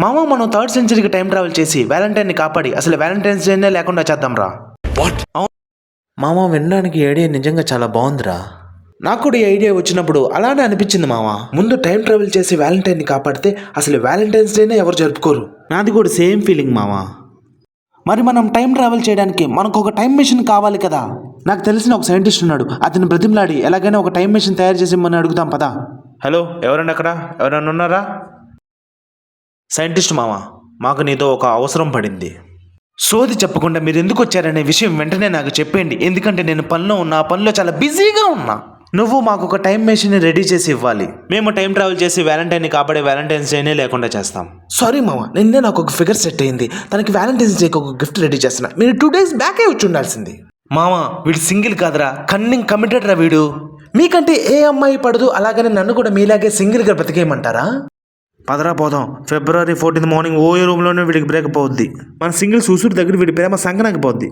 మామ మనం 3rd సెంచరీకి time travel చేసి వ్యాలంటైన్ని కాపాడి అసలు వ్యాలంటైన్స్ డేనే లేకుండా చేద్దాం రా. వాట్? మామ వినడానికి ఈ ఐడియా నిజంగా చాలా బాగుందిరా. నాకు కూడా ఈ ఐడియా వచ్చినప్పుడు అలానే అనిపించింది మామ. ముందు టైం ట్రావెల్ చేసి వ్యాలంటైన్ని కాపాడితే అసలు వ్యాలంటైన్స్ డేనే ఎవరు జరుపుకోరు. నాది కూడా సేమ్ ఫీలింగ్ మామ. మరి మనం టైం ట్రావెల్ చేయడానికి మనకు ఒక టైం మెషిన్ కావాలి కదా. నాకు తెలిసిన ఒక సైంటిస్ట్ ఉన్నాడు, అతని బ్రతిమలాడి ఎలాగైనా ఒక టైం మెషిన్ తయారు చేసి మనం అడుగుతాం పదా. హలో, ఎవరండి అక్కడ? ఎవరైనా ఉన్నారా? సైంటిస్ట్ మామ, మాకు నీతో ఒక అవసరం పడింది. సోది చెప్పకుండా మీరు ఎందుకు వచ్చారనే విషయం వెంటనే నాకు చెప్పండి, ఎందుకంటే నేను పనిలో ఉన్నా, ఆ పనిలో చాలా బిజీగా ఉన్నా. నువ్వు మాకు ఒక టైం మెషిన్ రెడీ చేసి ఇవ్వాలి. మేము టైం ట్రావెల్ చేసి వ్యాలంటైన్ని కాపాడే వ్యాలంటైన్స్ డేనే లేకుండా చేస్తాం. సారీ మామ, నిన్నే నాకు ఒక ఫిగర్ సెట్ అయింది. తనకి వ్యాలంటైన్స్ డేకి ఒక గిఫ్ట్ రెడీ చేస్తున్నా. మీరు 2 days బ్యాకే వచ్చి ఉండాల్సింది. మామ, వీడు సింగిల్ కాదురా, కన్నింగ్ కమిటెడ్ రా వీడు. మీకంటే ఏ అమ్మాయి పడదు, అలాగని నన్ను కూడా మీలాగే సింగిల్గా బ్రతికేయమంటారా? పదరా పోదాం. February 14th మార్నింగ్ ఓయే రూమ్లోనే వీడికి బ్రేక్ పోద్ది. మన సింగిల్ సూసూరు దగ్గర వీడి ప్రేమ సంకనాకి పోద్ది.